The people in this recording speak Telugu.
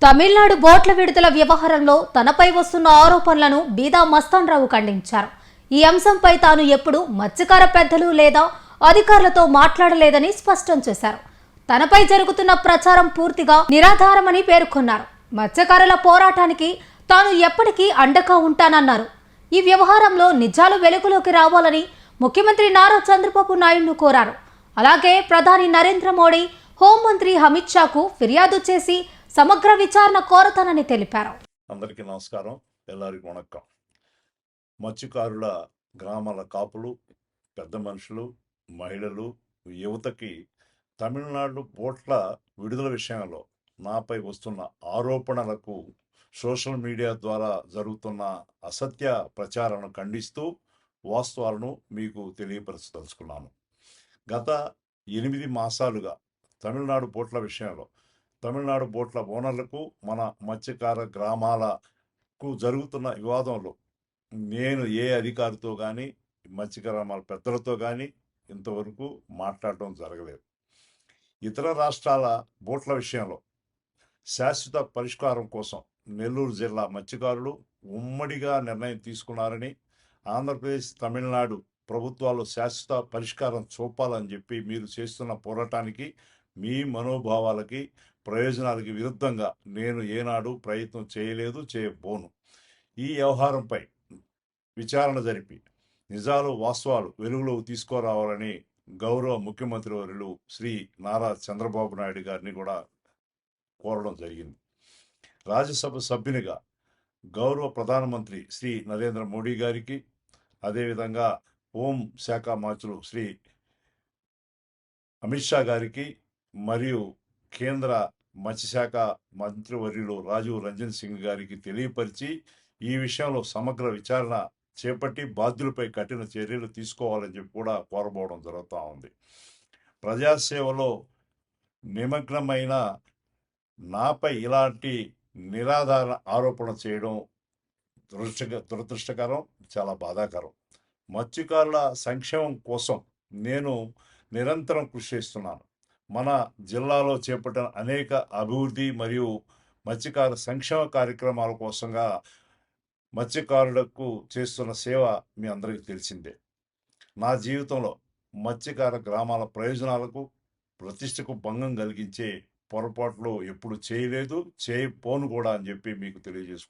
తమిళనాడు బోట్ల విడుదల వ్యవహారంలో తనపై వస్తున్న ఆరోపణలను బీదా మస్తాన్ రావు ఖండించారు. ఈ అంశంపై తాను ఎప్పుడూ మత్స్యకార పెద్దలు లేదా అధికారులతో మాట్లాడలేదని స్పష్టం చేశారు. తనపై జరుగుతున్న ప్రచారం పూర్తిగా నిరాధారమని పేర్కొన్నారు. మత్స్యకారుల పోరాటానికి తాను ఎప్పటికీ అండగా ఉంటానన్నారు. ఈ వ్యవహారంలో నిజాలు వెలుగులోకి రావాలని ముఖ్యమంత్రి నారా చంద్రబాబు నాయుడును కోరారు. అలాగే ప్రధాని నరేంద్ర మోడీ, హోంమంత్రి అమిత్ షాకు ఫిర్యాదు చేసి సమగ్ర విచారణ కోరతానని తెలిపారు. అందరికీ నమస్కారం, ఎల్లరికీ వణక్కం. మత్స్యకారుల గ్రామాల కాపులు, పెద్ద మనుషులు, మహిళలు, యువతకి తమిళనాడు బోట్ల విడుదల విషయంలో నాపై వస్తున్న ఆరోపణలకు సోషల్ మీడియా ద్వారా జరుగుతున్న అసత్య ప్రచారాలను ఖండిస్తూ వాస్తవాలను మీకు తెలియపరచదలుచుకున్నాను. గత 8 మాసాలుగా తమిళనాడు బోట్ల విషయంలో తమిళనాడు బోట్ల ఓనర్లకు, మన మత్స్యకార గ్రామాలకు జరుగుతున్న వివాదంలో నేను ఏ అధికారితో కానీ, మత్స్యకార గ్రామాల పెద్దలతో కానీ ఇంతవరకు మాట్లాడటం జరగలేదు. ఇతర రాష్ట్రాల బోట్ల విషయంలో శాశ్వత పరిష్కారం కోసం నెల్లూరు జిల్లా మత్స్యకారులు ఉమ్మడిగా నిర్ణయం తీసుకున్నారని, ఆంధ్రప్రదేశ్, తమిళనాడు ప్రభుత్వాలు శాశ్వత పరిష్కారం చూపాలని చెప్పి మీరు చేస్తున్న పోరాటానికి, మీ మనోభావాలకి, ప్రయోజనాలకి విరుద్ధంగా నేను ఏనాడు ప్రయత్నం చేయలేదు, చేయబోను. ఈ వ్యవహారంపై విచారణ జరిపి నిజాలు, వాస్తవాలు వెలుగులోకి తీసుకురావాలని గౌరవ ముఖ్యమంత్రి వర్యులు శ్రీ నారా చంద్రబాబు నాయుడు గారిని కూడా కోరడం జరిగింది. రాజ్యసభ సభ్యునిగా గౌరవ ప్రధానమంత్రి శ్రీ నరేంద్ర మోడీ గారికి, అదేవిధంగా హోం శాఖ మంత్రులు శ్రీ అమిత్ షా గారికి, మరియు కేంద్ర మత్స్యశాఖ మంత్రివర్యులు రాజీవ్ రంజన్ సింగ్ గారికి తెలియపరిచి ఈ విషయంలో సమగ్ర విచారణ చేపట్టి బాధ్యులపై కఠిన చర్యలు తీసుకోవాలని చెప్పి కూడా కోరబోవడం జరుగుతూ ఉంది. ప్రజాసేవలో నిమగ్నమైన నాపై ఇలాంటి నిరాధార ఆరోపణ చేయడం దురదృష్టకరం, చాలా బాధాకరం. మత్స్యకారుల సంక్షేమం కోసం నేను నిరంతరం కృషి చేస్తున్నాను. మన జిల్లాలో చేపట్టిన అనేక అభివృద్ధి మరియు మత్స్యకార సంక్షేమ కార్యక్రమాల కోసంగా మత్స్యకారులకు చేస్తున్న సేవ మీ అందరికీ తెలిసిందే. నా జీవితంలో మత్స్యకార గ్రామాల ప్రయోజనాలకు, ప్రతిష్టకు భంగం కలిగించే పొరపాట్లు ఎప్పుడు చేయలేదు, చేయపోను కూడా అని చెప్పి మీకు తెలియజేసుకుంటాను.